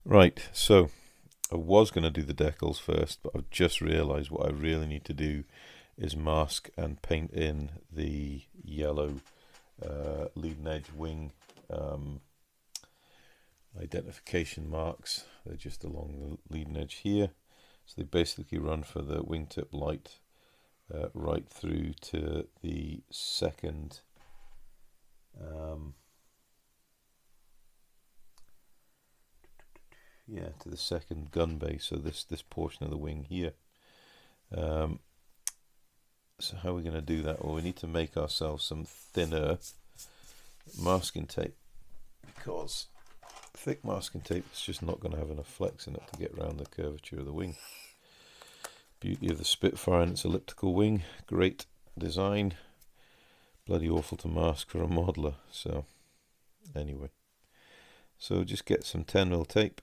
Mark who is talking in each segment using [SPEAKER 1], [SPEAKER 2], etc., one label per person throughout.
[SPEAKER 1] Right, so I was going to do the decals first, but I've just realised what I really need to do is mask and paint in the yellow leading edge wing identification marks. They're just along the leading edge here. So they basically run for the wingtip light right through to the second to the second gun base, so this portion of the wing here. So how are we going to do that? Well, we need to make ourselves some thinner masking tape, because thick masking tape is just not going to have enough flex in it to get around the curvature of the wing. Beauty of the Spitfire and its elliptical wing, great design, bloody awful to mask for a modeler. So anyway, so just get some 10mm tape,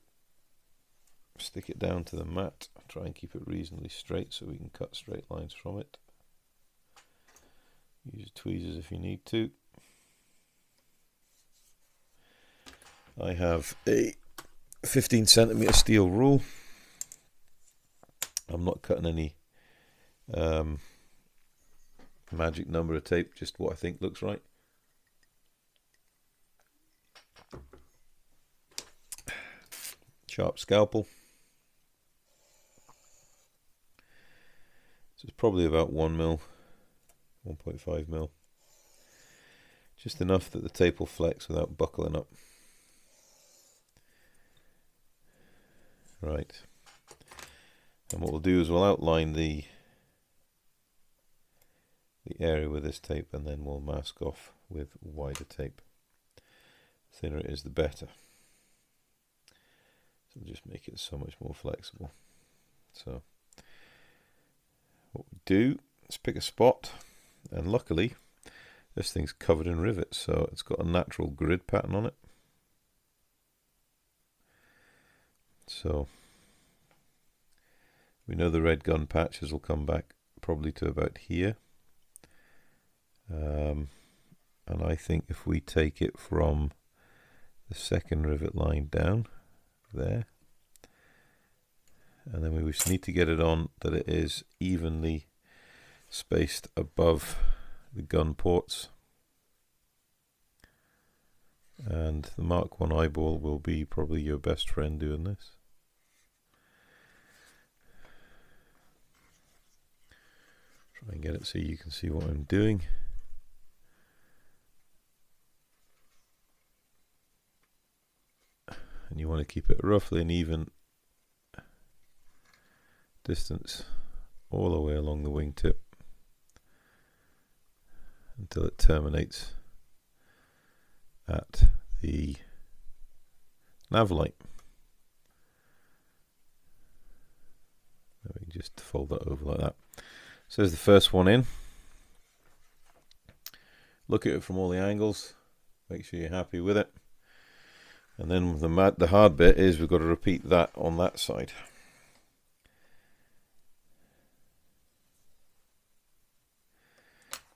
[SPEAKER 1] stick it down to the mat, try and keep it reasonably straight so we can cut straight lines from it. Use tweezers if you need to. I have a 15cm steel rule. I'm not cutting any magic number of tape, just what I think looks right. Sharp scalpel. So it's probably about 1mm, 1.5mm. Just enough that the tape will flex without buckling up. Right. And what we'll do is we'll outline the area with this tape, and then we'll mask off with wider tape. The thinner it is, the better. So we'll just make it so much more flexible. So what we do is pick a spot, and luckily this thing's covered in rivets, so it's got a natural grid pattern on it. So we know the red gun patches will come back probably to about here. And I think if we take it from the second rivet line down there, and then we just need to get it on that it is evenly spaced above the gun ports, and the Mark 1 eyeball will be probably your best friend doing this. Try and get it so you can see what I'm doing. And you want to keep it roughly an even distance all the way along the wingtip until it terminates at the nav light. We can just fold that over like that. So there's the first one in. Look at it from all the angles, make sure you're happy with it. And then the hard bit is we've got to repeat that on that side.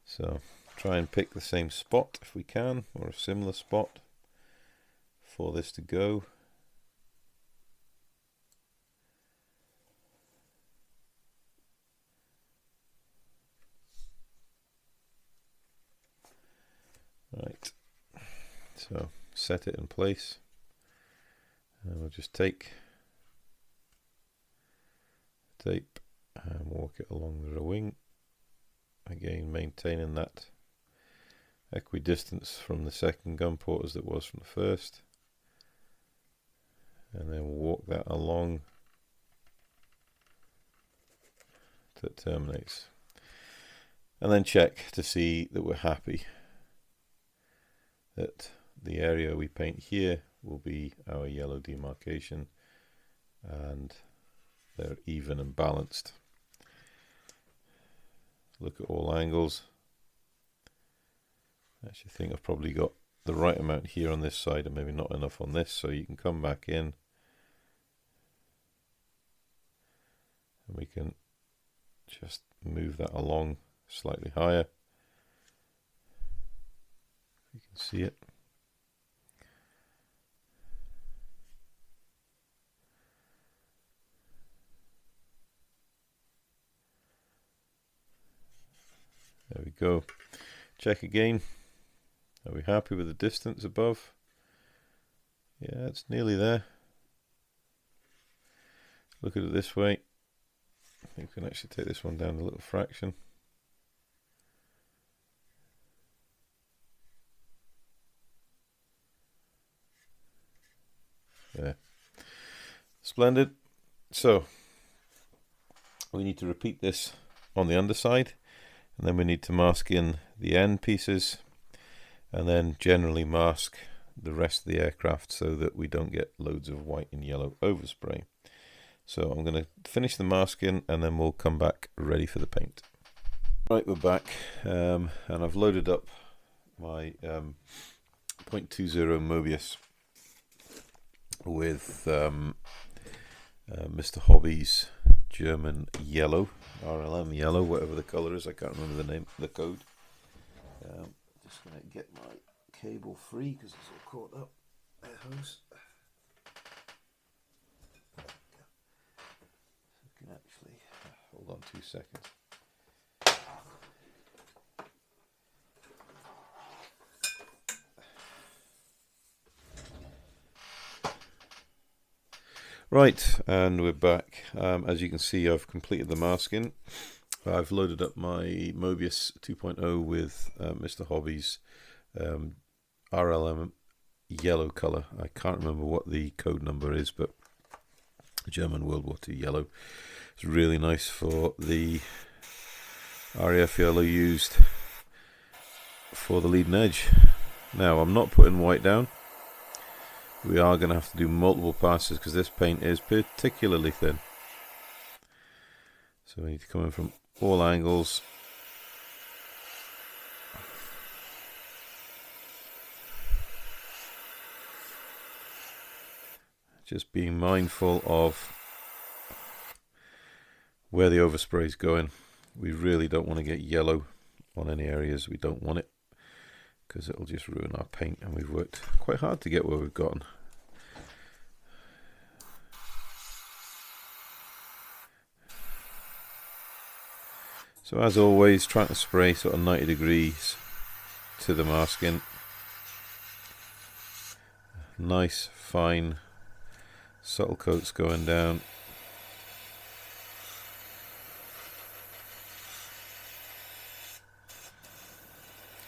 [SPEAKER 1] So try and pick the same spot if we can, or a similar spot for this to go. Right, so set it in place. And we'll just take tape and walk it along the wing. Again, maintaining that equidistance from the second gun port as it was from the first. And then we'll walk that along till it terminates. And then check to see that we're happy that the area we paint here will be our yellow demarcation and they're even and balanced. Look at all angles. I actually think I've probably got the right amount here on this side and maybe not enough on this, so you can come back in and we can just move that along slightly higher. You can see it. go. Check again. Are we happy with the distance above? Yeah, it's nearly there. Look at it this way. I think we can actually take this one down a little fraction. There. Splendid. So we need to repeat this on the underside, and then we need to mask in the end pieces, and then generally mask the rest of the aircraft so that we don't get loads of white and yellow overspray. So I'm going to finish the masking and then we'll come back ready for the paint. Right, we're back, and I've loaded up my 0.20 Mobius with Mr. Hobby's German yellow, RLM yellow, whatever the color is. I can't remember the name, the code. Just going to get my cable free because it's all caught up. Air hose. So I can actually hold on 2 seconds. Right, and we're back. As you can see, I've completed the masking. I've loaded up my Mobius 2.0 with Mr. Hobby's RLM yellow color. I can't remember what the code number is, but German World War II yellow. It's really nice for the RAF yellow used for the leading edge. Now, I'm not putting white down. We are going to have to do multiple passes because this paint is particularly thin. So we need to come in from all angles. Just being mindful of where the overspray is going. We really don't want to get yellow on any areas we don't want it, because it'll just ruin our paint, and we've worked quite hard to get where we've gotten. So as always, trying to spray sort of 90 degrees to the masking. Nice, fine, subtle coats going down.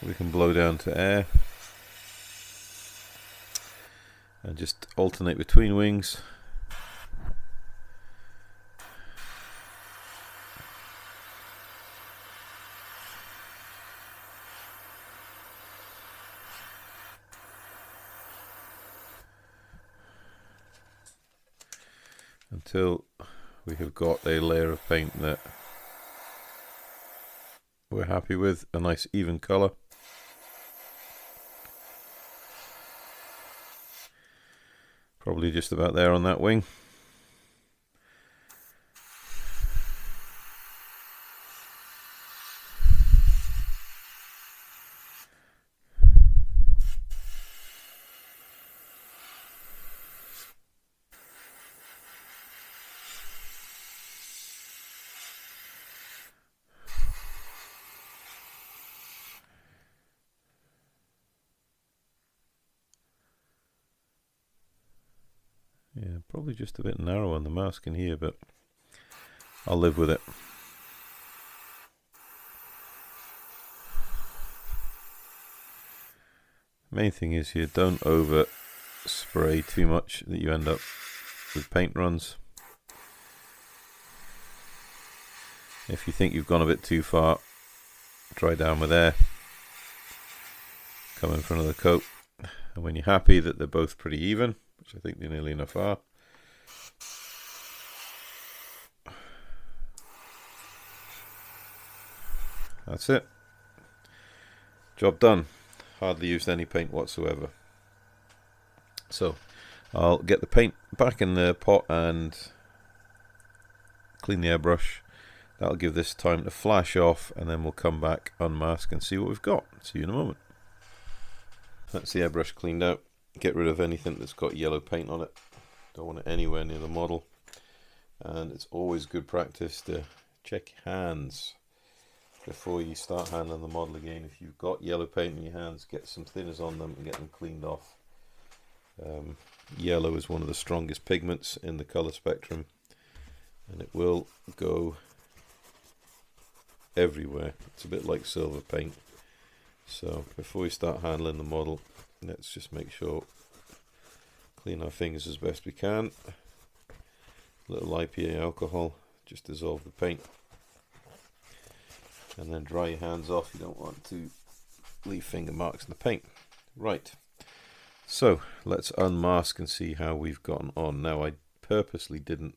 [SPEAKER 1] We can blow down to air and just alternate between wings. Until we have got a layer of paint that we're happy with, a nice even colour. Probably just about there on that wing. Yeah, probably just a bit narrow on the mask in here, but I'll live with it. Main thing is here, don't over spray too much that you end up with paint runs. If you think you've gone a bit too far, dry down with air, come in for another coat, and when you're happy that they're both pretty even, which I think they nearly enough are, that's it. Job done. Hardly used any paint whatsoever. So I'll get the paint back in the pot and clean the airbrush. That'll give this time to flash off, and then we'll come back, unmask, and see what we've got. See you in a moment. That's the airbrush cleaned out. Get rid of anything that's got yellow paint on it. Don't want it anywhere near the model. And it's always good practice to check your hands. before you start handling the model again. If you've got yellow paint in your hands, get some thinners on them and get them cleaned off. Yellow is one of the strongest pigments in the color spectrum, and it will go everywhere. It's a bit like silver paint. So before we start handling the model, let's just make sure, clean our fingers as best we can. A little IPA alcohol, just dissolve the paint, and then dry your hands off. You don't want to leave finger marks in the paint. Right, so let's unmask and see how we've gotten on. Now, I purposely didn't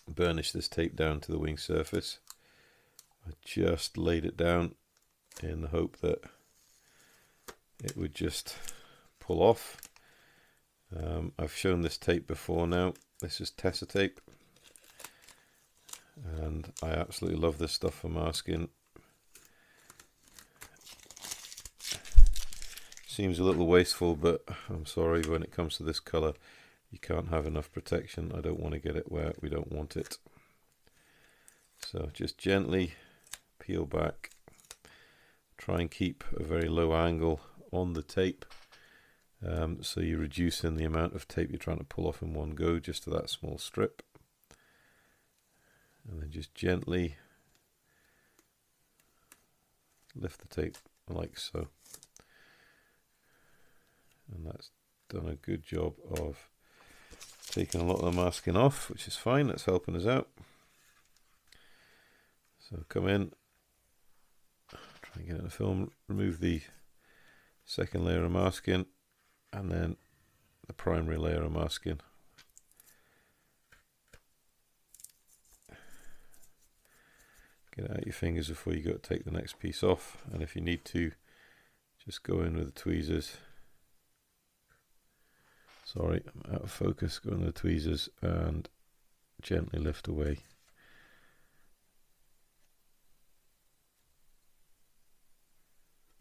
[SPEAKER 1] burnish this tape down to the wing surface. I just laid it down in the hope that it would just pull off. I've shown this tape before now. This is Tessa tape, and I absolutely love this stuff for masking. Seems a little wasteful, but I'm sorry, when it comes to this color, you can't have enough protection. I don't want to get it where we don't want it. So just gently peel back. Try and keep a very low angle on the tape, so you're reducing the amount of tape you're trying to pull off in one go, just to that small strip. And then just gently lift the tape like so. And that's done a good job of taking a lot of the masking off, which is fine. That's helping us out. So come in, try and get in the film, remove the second layer of masking, and then the primary layer of masking. Get it out your fingers before you go to take the next piece off, and if you need to, just go in with the tweezers. Sorry, I'm out of focus. Go in with the tweezers and gently lift away.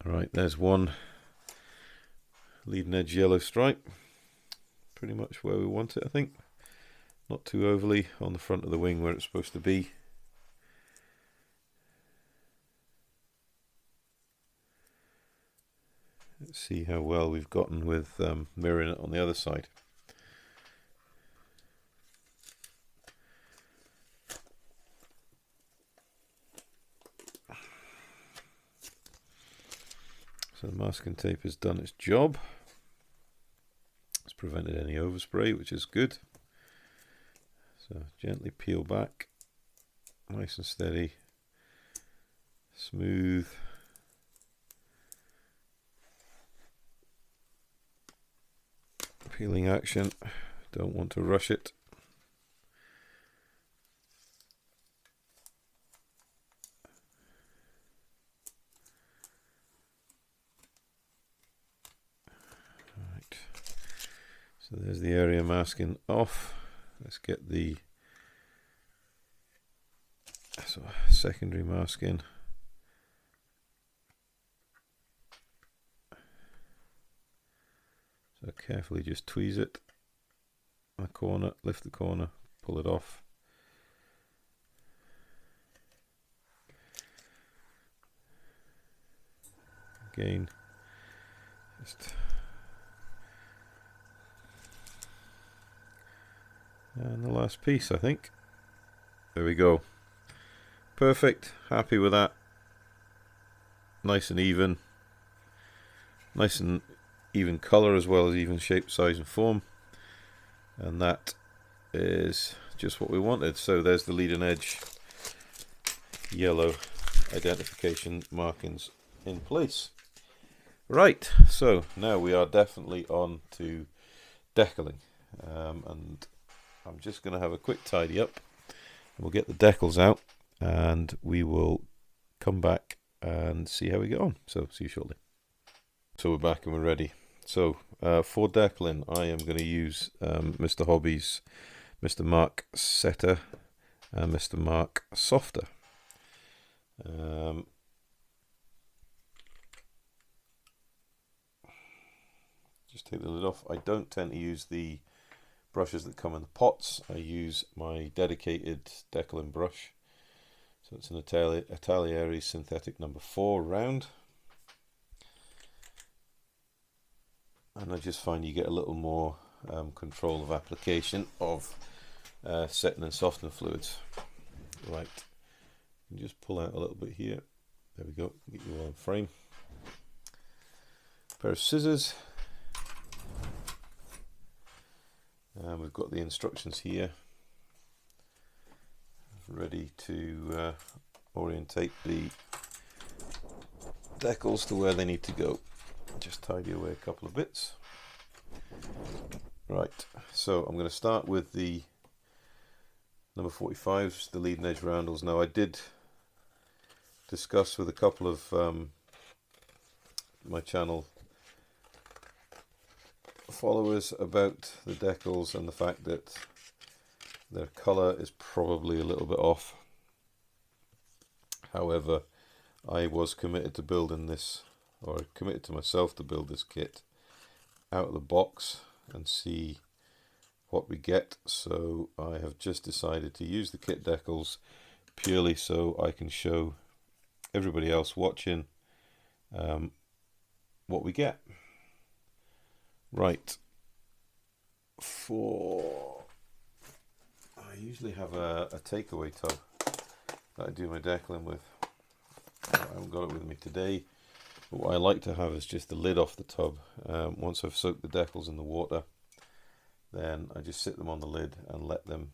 [SPEAKER 1] Alright, there's one leading edge yellow stripe. Pretty much where we want it, I think. Not too overly on the front of the wing where it's supposed to be. Let's see how well we've gotten with mirroring it on the other side. So the masking tape has done its job. It's prevented any overspray, which is good. So gently peel back, nice and steady, smooth. Peeling action, don't want to rush it. Right. So there's the area masking off. Let's get the secondary masking. So carefully just tweeze it in the corner, lift the corner, pull it off. Again, just and the last piece, I think. There we go. Perfect. Happy with that. Nice and even. Nice and even color as well as even shape, size and form, and that is just what we wanted. So there's the leading edge yellow identification markings in place. Right, so now we are definitely on to decaling, and I'm just going to have a quick tidy up, and we'll get the decals out and we will come back and see how we get on. So see you shortly. So we're back and we're ready. So for decaling, I am going to use Mr. Hobby's Mr. Mark Setter and Mr. Mark Softer. Just take the lid off. I don't tend to use the brushes that come in the pots. I use my dedicated decaling brush. So it's an Atalieri synthetic number 4 round. And I just find you get a little more control of application of setting and softener fluids. Right, just pull out a little bit here. There we go, get you all in frame. Pair of scissors. And we've got the instructions here, ready to orientate the decals to where they need to go. Just tidy away a couple of bits. Right, so I'm going to start with the number 45s, the leading edge roundels. Now I did discuss with a couple of my channel followers about the decals and the fact that their colour is probably a little bit off. However, I was committed to building this, or committed to myself to build this kit out of the box and see what we get. So I have just decided to use the kit decals purely so I can show everybody else watching what we get. Right, I usually have a takeaway tub that I do my decaling with. I haven't got it with me today, but what I like to have is just the lid off the tub. Once I've soaked the decals in the water, then I just sit them on the lid and let them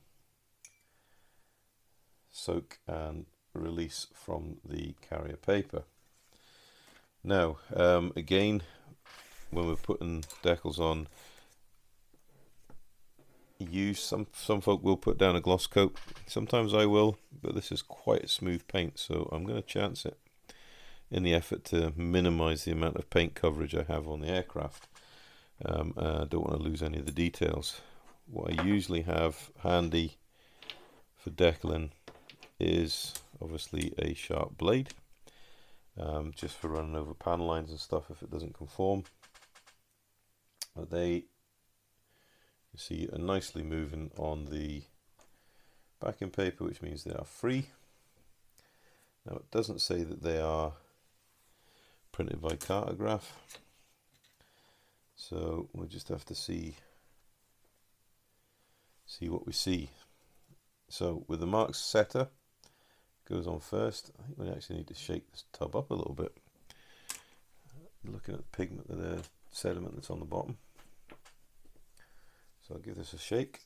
[SPEAKER 1] soak and release from the carrier paper. Now, again, when we're putting decals on, some folk will put down a gloss coat. Sometimes I will, but this is quite a smooth paint, so I'm going to chance it in the effort to minimize the amount of paint coverage I have on the aircraft. I don't want to lose any of the details. What I usually have handy for decaling is obviously a sharp blade, just for running over panel lines and stuff if it doesn't conform. But they, you see, are nicely moving on the backing paper, which means they are free. Now it doesn't say that they are printed by cartograph, so we'll just have to see what we see. So with the Marks setter, goes on first. I think we actually need to shake this tub up a little bit. Looking at the pigment, the sediment that's on the bottom. So I'll give this a shake.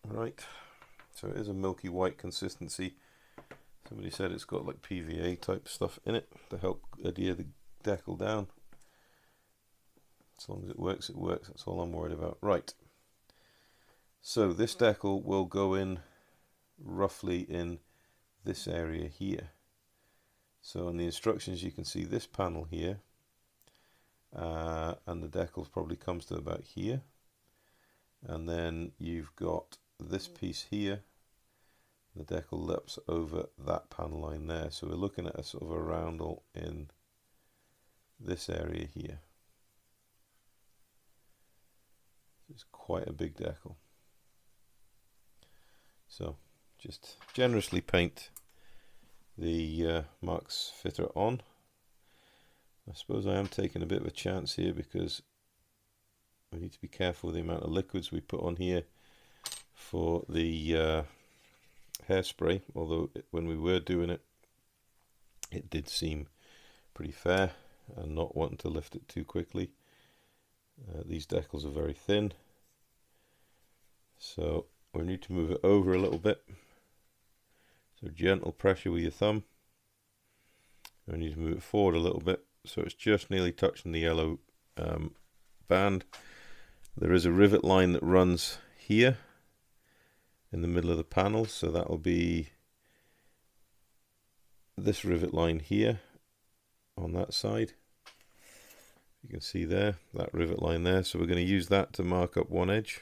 [SPEAKER 1] Right, so it is a milky white consistency. Somebody said it's got like PVA type stuff in it to help adhere the decal down. As long as it works, that's all I'm worried about. Right, so this decal will go in roughly in this area here. So in the instructions you can see this panel here, and the decal probably comes to about here, and then you've got this piece here. The decal lips over that panel line there, so we're looking at a sort of a roundel in this area here. It's quite a big decal. So just generously paint the Marks fitter on. I suppose I am taking a bit of a chance here because we need to be careful with the amount of liquids we put on here for the hairspray, although when we were doing it, it did seem pretty fair and not wanting to lift it too quickly. These decals are very thin, so we need to move it over a little bit. So gentle pressure with your thumb. We need to move it forward a little bit so it's just nearly touching the yellow band. There is a rivet line that runs here in the middle of the panel, so that will be this rivet line here on that side. You can see there, that rivet line there, so we're going to use that to mark up one edge,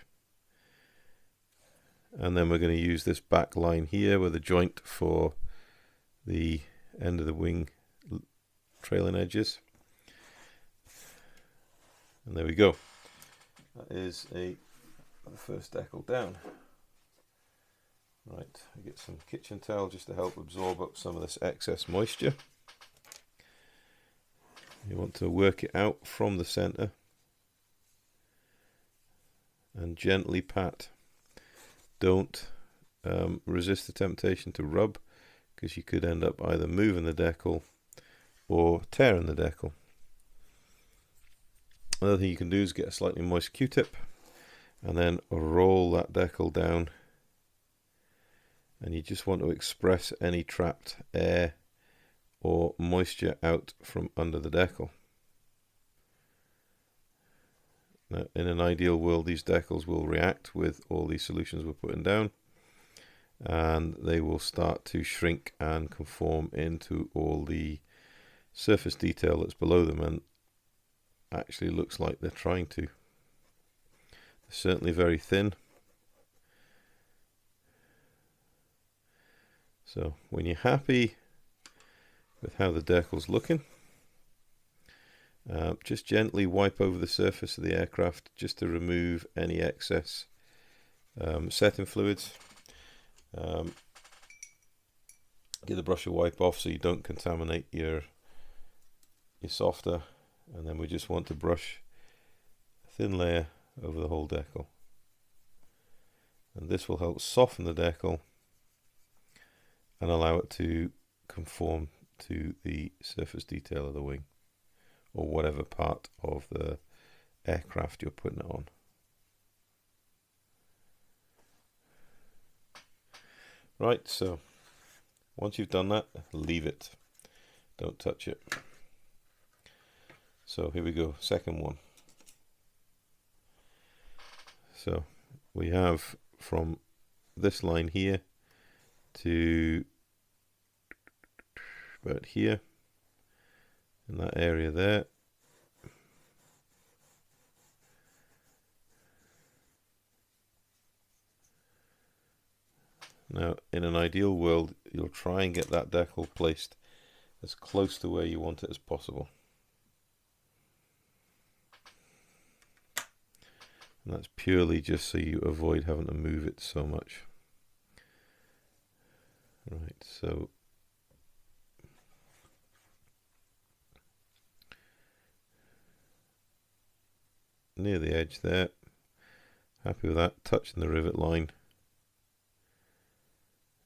[SPEAKER 1] And then we're going to use this back line here with a joint for the end of the wing trailing edges. And there we go. That is the first decal down. Right, I get some kitchen towel just to help absorb up some of this excess moisture. You want to work it out from the center and gently pat. Don't resist the temptation to rub, because you could end up either moving the decal or tearing the decal. Another thing you can do is get a slightly moist Q-tip and then roll that decal down, and you just want to express any trapped air or moisture out from under the decal. Now, in an ideal world, these decals will react with all these solutions we're putting down, and they will start to shrink and conform into all the surface detail that's below them, and actually looks like they're trying to. They're certainly very thin. So when you're happy with how the decal's looking, just gently wipe over the surface of the aircraft just to remove any excess setting fluids. Get the brush a wipe off so you don't contaminate your softer, and then we just want to brush a thin layer over the whole decal, and this will help soften the decal and allow it to conform to the surface detail of the wing, or whatever part of the aircraft you're putting it on. Right, so once you've done that, leave it. Don't touch it. So here we go, second one. So we have from this line here to about here, in that area there. Now, in an ideal world, you'll try and get that decal placed as close to where you want it as possible. And that's purely just so you avoid having to move it so much. Right, so near the edge there, happy with that, touching the rivet line.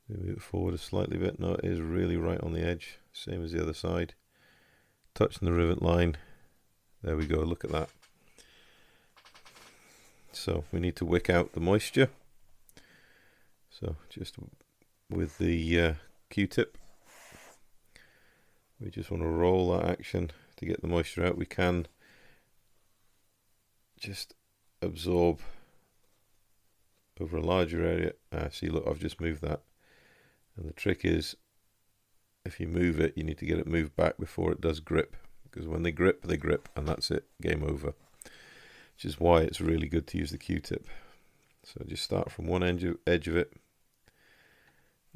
[SPEAKER 1] Move it forward a slightly bit. No, it is really right on the edge, same as the other side. Touching the rivet line. There we go, look at that. So we need to wick out the moisture. So just with the Q-tip, we just want to roll that action to get the moisture out. We can just absorb over a larger area. See, look, I've just moved that. And the trick is, if you move it, you need to get it moved back before it does grip, because when they grip, and that's it, game over. Which is why it's really good to use the Q-tip. So just start from one edge of it,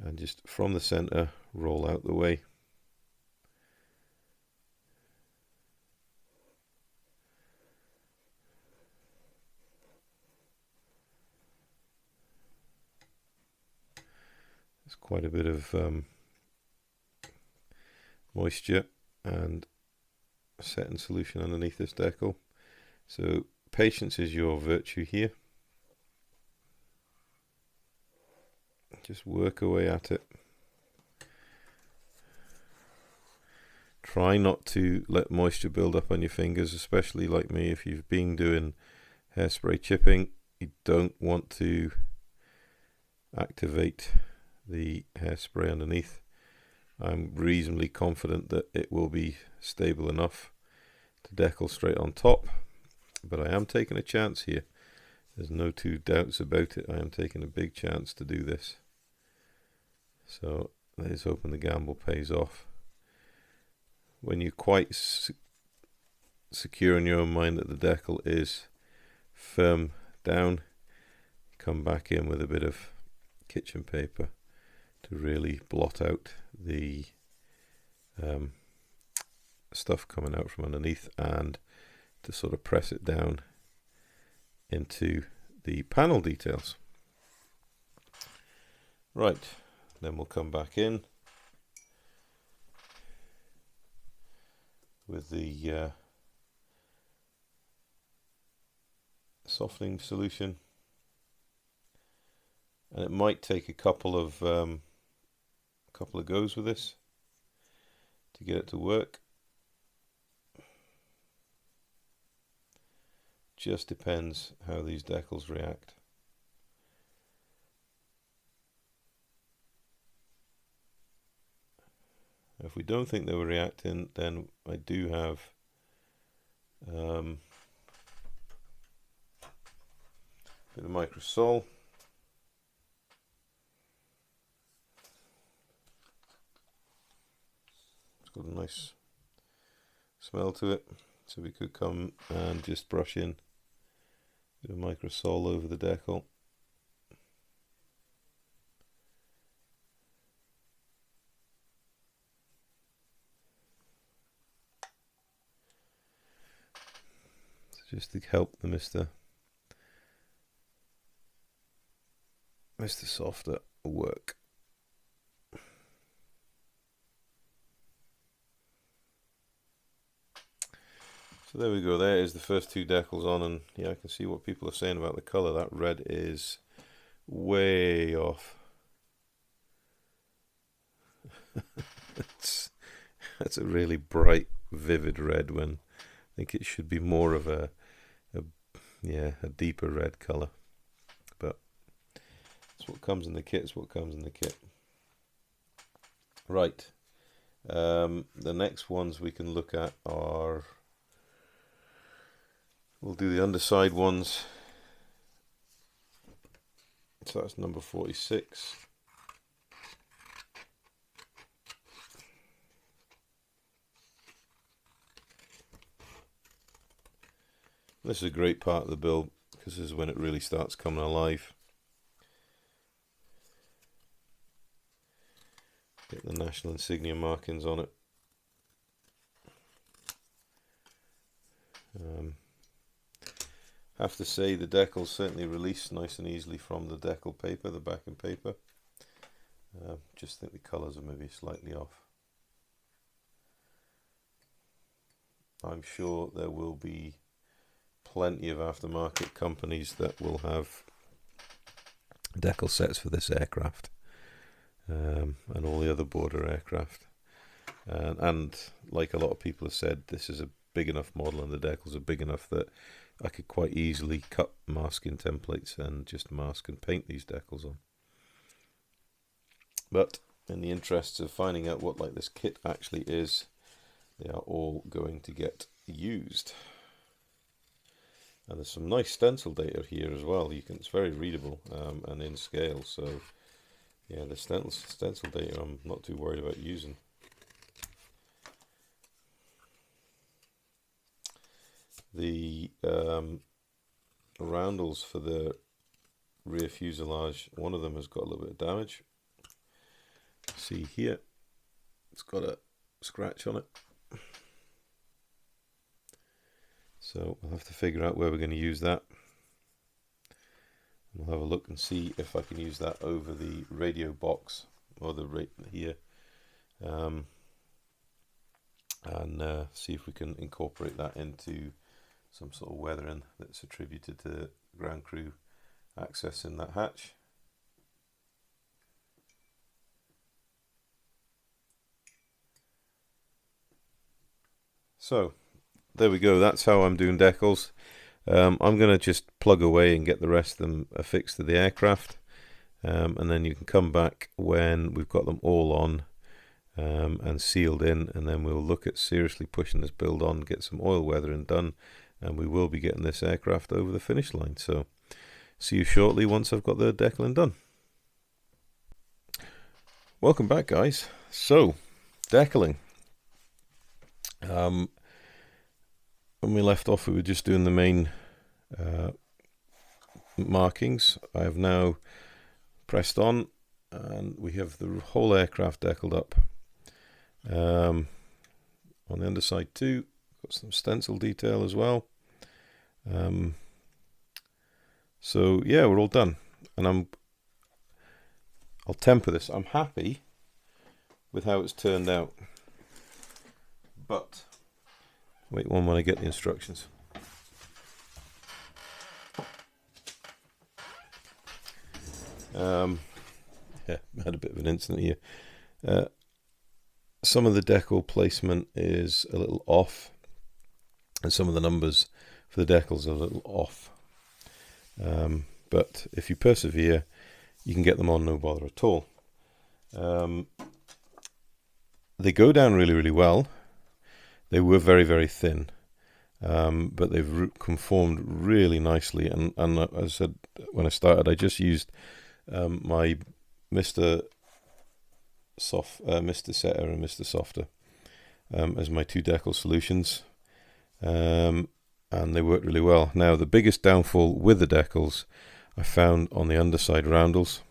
[SPEAKER 1] and just from the center, roll out the way. There's quite a bit of moisture and setting solution underneath this decal. So patience is your virtue here. Just work away at it. Try not to let moisture build up on your fingers, especially like me. If you've been doing hairspray chipping, you don't want to activate the hairspray underneath. I'm reasonably confident that it will be stable enough to decal straight on top, but I am taking a chance here. There's no two doubts about it. I am taking a big chance to do this. So let's hoping the gamble pays off. When you're quite secure in your own mind that the decal is firm down, come back in with a bit of kitchen paper to really blot out the stuff coming out from underneath, and to sort of press it down into the panel details. Right, then we'll come back in with the softening solution, and it might take a couple of goes with this to get it to work. Just depends how these decals react. If we don't think they were reacting, then I do have a bit of microsol. It's got a nice smell to it, so we could come and just brush in a bit of microsol over the decal. Just to help the Mr. Softer work. So there we go, there is the first two decals on, and yeah, I can see what people are saying about the colour. That red is way off. That's a really bright, vivid red, when I think it should be more of a deeper red colour. But it's what comes in the kit, it's what comes in the kit. Right, the next ones we can look at are, we'll do the underside ones. So that's number 46. This is a great part of the build, because this is when it really starts coming alive. Get the national insignia markings on it. Have to say the decals certainly release nice and easily from the decal paper, the backing paper. Just think the colours are maybe slightly off. I'm sure there will be plenty of aftermarket companies that will have decal sets for this aircraft, and all the other border aircraft, and like a lot of people have said, this is a big enough model and the decals are big enough that I could quite easily cut masking templates and just mask and paint these decals on. But in the interests of finding out what this kit actually is, they are all going to get used. And there's some nice stencil data here as well. It's very readable and in scale. So yeah, the stencil data I'm not too worried about using. The roundels for the rear fuselage, one of them has got a little bit of damage. See here, it's got a scratch on it. So we'll have to figure out where we're going to use that. We'll have a look and see if I can use that over the radio box, or the here, and see if we can incorporate that into some sort of weathering that's attributed to ground crew accessing that hatch. So there we go, that's how I'm doing decals. I'm going to just plug away and get the rest of them affixed to the aircraft, and then you can come back when we've got them all on and sealed in, and then we'll look at seriously pushing this build on, get some oil weathering done, and we will be getting this aircraft over the finish line. So see you shortly once I've got the decaling done. Welcome back, guys. So decaling. When we left off, we were just doing the main markings. I have now pressed on, and we have the whole aircraft decaled up. On the underside too, got some stencil detail as well. So yeah, we're all done, and I'll temper this. I'm happy with how it's turned out, but wait one when I get the instructions. Yeah, I had a bit of an incident here. Some of the decal placement is a little off, and some of the numbers for the decals are a little off. But if you persevere, you can get them on no bother at all. They go down really, really well. They were very, very thin, but they've conformed really nicely. And as I said when I started, I just used my Mr. Setter and Mr. Softer as my two decal solutions, and they worked really well. Now, the biggest downfall with the decals I found on the underside roundels.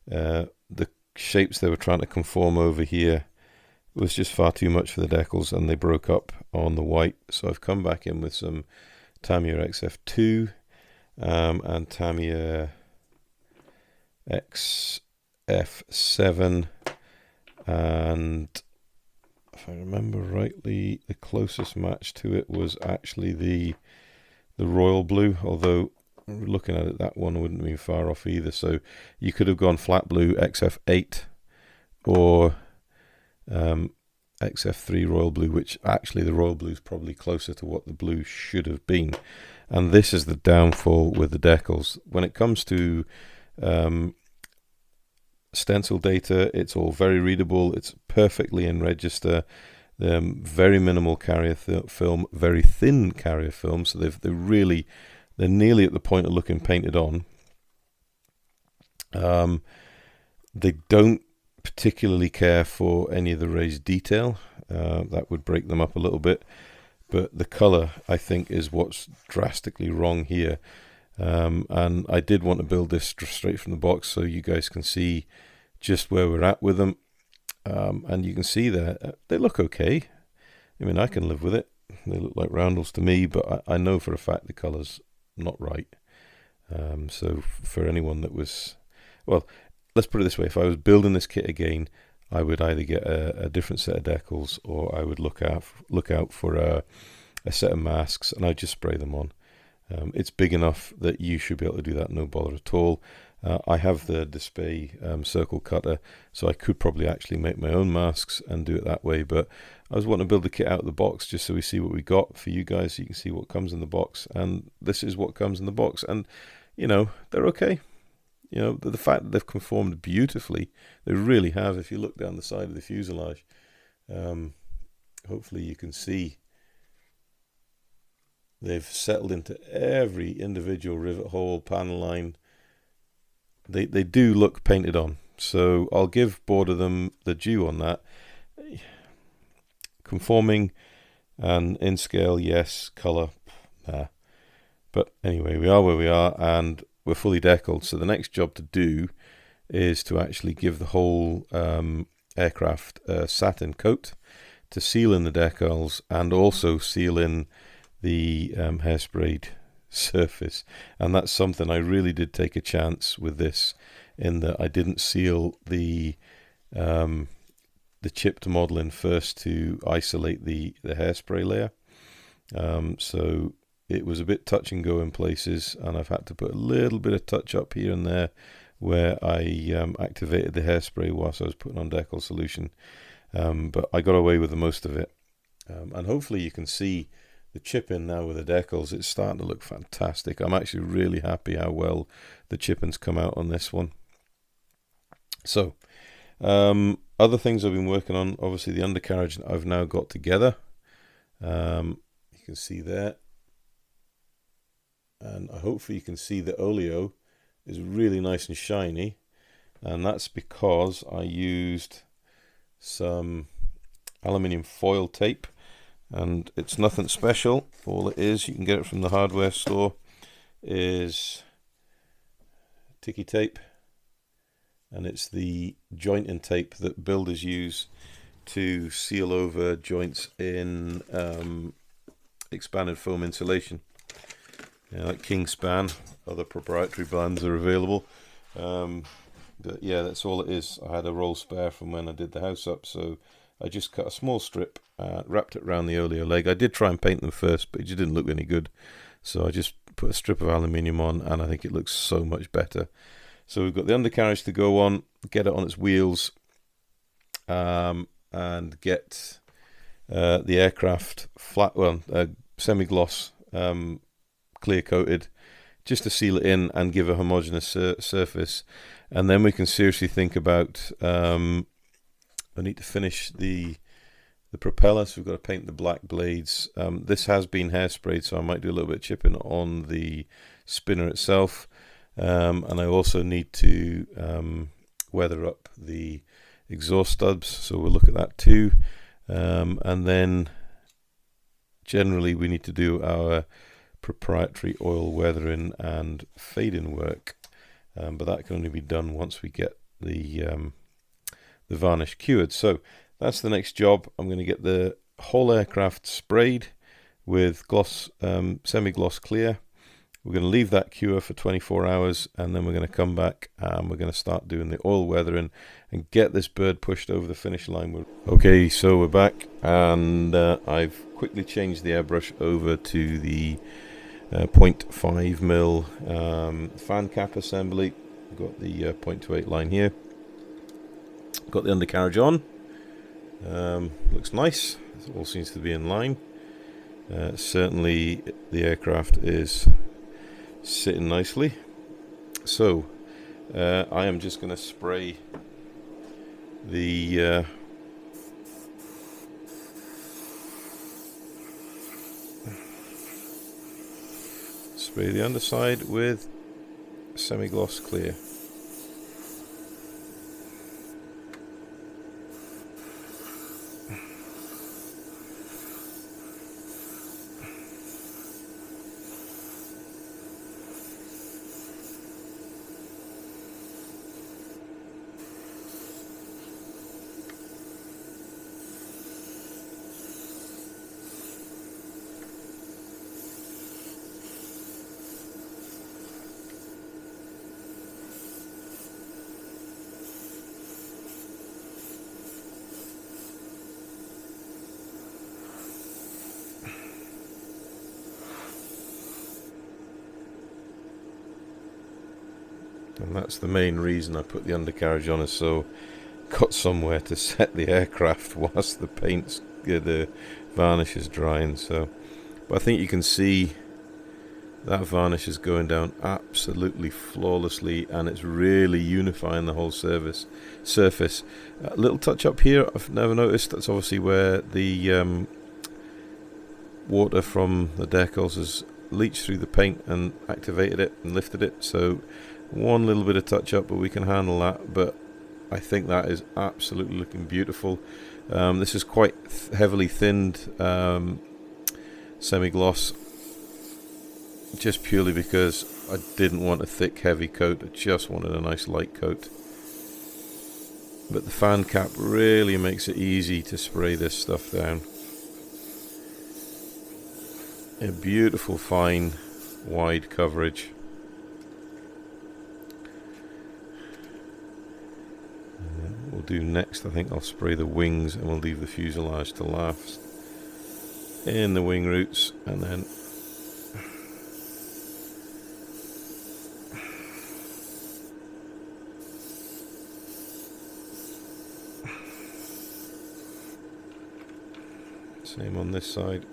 [SPEAKER 1] The shapes they were trying to conform over here was just far too much for the decals, and they broke up on the white. So I've come back in with some Tamiya XF2 and Tamiya XF7, and if I remember rightly, the closest match to it was actually the royal blue, although looking at it, that one wouldn't be far off either. So you could have gone flat blue XF8 or XF3 royal blue, which actually the royal blue is probably closer to what the blue should have been. And this is the downfall with the decals. When it comes to stencil data, it's all very readable, it's perfectly in register, very minimal carrier film, very thin carrier film, so they're nearly at the point of looking painted on. They don't particularly care for any of the raised detail. That would break them up a little bit, but the color, I think, is what's drastically wrong here. And I did want to build this straight from the box so you guys can see just where we're at with them. And you can see there, they look okay. I mean, I can live with it. They look like roundels to me, but I know for a fact the color's not right. So for anyone that was, well, let's put it this way: if I was building this kit again, I would either get a different set of decals, or I would look out for a set of masks, and I'd just spray them on. It's big enough that you should be able to do that no bother at all. I have the display circle cutter, so I could probably actually make my own masks and do it that way, but I was wanting to build the kit out of the box just so we see what we got for you guys, so you can see what comes in the box. And this is what comes in the box, and you know, they're okay. You know, the fact that they've conformed beautifully, they really have. If you look down the side of the fuselage, hopefully you can see they've settled into every individual rivet hole, panel line. They do look painted on, so I'll give both of them the due on that. Conforming and in scale, yes. Color, nah. But anyway, we are where we are, and we're fully decaled. So the next job to do is to actually give the whole aircraft a satin coat to seal in the decals and also seal in the hairsprayed surface. And that's something I really did take a chance with this, in that I didn't seal the chipped model in first to isolate the hairspray layer. So it was a bit touch and go in places, and I've had to put a little bit of touch up here and there where I activated the hairspray whilst I was putting on decal solution. But I got away with the most of it. And hopefully you can see the chip-in now with the decals. It's starting to look fantastic. I'm actually really happy how well the chip-ins come out on this one. So, other things I've been working on, obviously the undercarriage I've now got together. You can see there. And hopefully you can see the oleo is really nice and shiny. And that's because I used some aluminium foil tape. And it's nothing special. All it is, you can get it from the hardware store, is sticky tape. and it's the jointing tape that builders use to seal over joints in expanded foam insulation. Like Kingspan, other proprietary brands are available. But yeah, that's all it is. I had a roll spare from when I did the house up, so I just cut a small strip, wrapped it around the oleo leg. I did try and paint them first, but it just didn't look any good. So I just put a strip of aluminium on, and I think it looks so much better. So we've got the undercarriage to go on, get it on its wheels, and get the aircraft semi-gloss clear coated, just to seal it in and give a homogeneous surface. And then we can seriously think about, I need to finish the propeller, so we've got to paint the black blades. This has been hairsprayed, so I might do a little bit of chipping on the spinner itself. And I also need to weather up the exhaust stubs, so we'll look at that too. And then generally we need to do our proprietary oil weathering and fading work, but that can only be done once we get the varnish cured. So that's the next job. I'm going to get the whole aircraft sprayed with gloss, semi-gloss clear. We're going to leave that cure for 24 hours, and then we're going to come back and we're going to start doing the oil weathering and get this bird pushed over the finish line. Okay, so we're back, and I've quickly changed the airbrush over to the 0.5mm fan cap assembly. Got the 0.28 line here. Got the undercarriage on. Looks nice. It all seems to be in line. Certainly the aircraft is sitting nicely. So I am just going to spray the underside with semi-gloss clear. And that's the main reason I put the undercarriage on, is so got somewhere to set the aircraft whilst the the varnish is drying. So, but I think you can see that varnish is going down absolutely flawlessly, and it's really unifying the whole surface. A little touch up here I've never noticed. That's obviously where the water from the decals has leached through the paint and activated it and lifted it. So one little bit of touch up, but we can handle that. But I think that is absolutely looking beautiful. This is quite heavily thinned semi-gloss, just purely because I didn't want a thick heavy coat. I just wanted a nice light coat. But the fan cap really makes it easy to spray this stuff down. A beautiful fine wide coverage. We'll do next, I think I'll spray the wings, and we'll leave the fuselage to last in the wing roots, and then same on this side.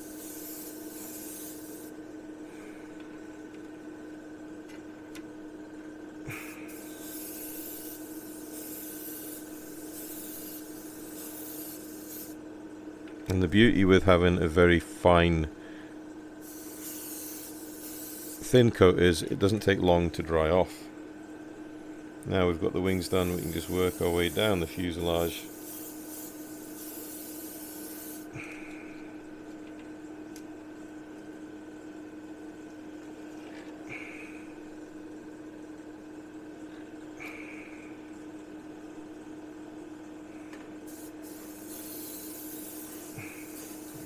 [SPEAKER 1] And the beauty with having a very fine thin coat is it doesn't take long to dry off. Now we've got the wings done, we can just work our way down the fuselage.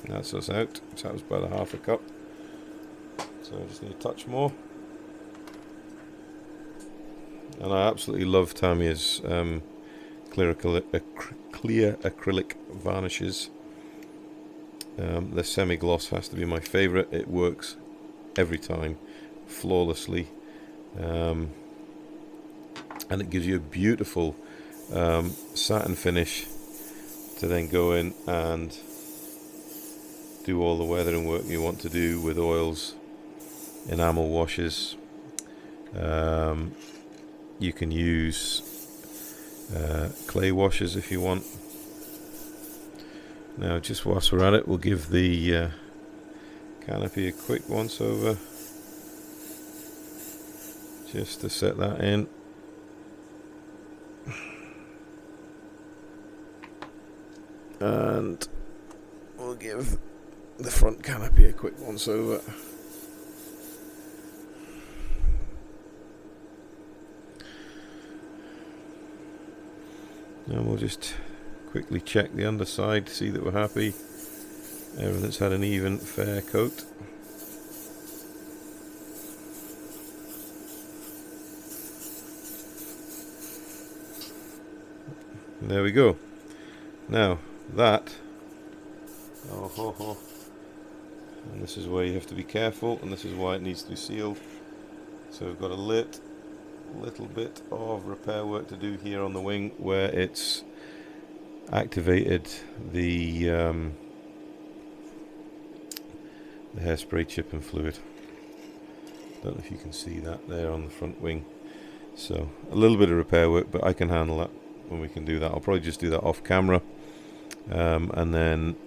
[SPEAKER 1] That's us out. So that was about a half a cup. So I just need a touch more. And I absolutely love Tamiya's clear acrylic varnishes. The semi-gloss has to be my favourite. It works every time flawlessly, and it gives you a beautiful satin finish to then go in and do all the weathering work you want to do with oils, enamel washes. You can use clay washes if you want. Now, just whilst we're at it, we'll give the canopy a quick once over, just to set that in. And we'll give the front canopy a quick once over. And we'll just quickly check the underside to see that we're happy. Everything's had an even, fair coat. And there we go. Now that, and this is where you have to be careful, and this is why it needs to be sealed. So we've got a little bit of repair work to do here on the wing where it's activated the hairspray chip and fluid. Don't know if you can see that there on the front wing. So a little bit of repair work, but I can handle that when we can do that. I'll probably just do that off camera, and then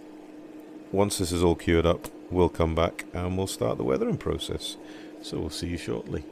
[SPEAKER 1] once this is all cured up, we'll come back and we'll start the weathering process. So we'll see you shortly.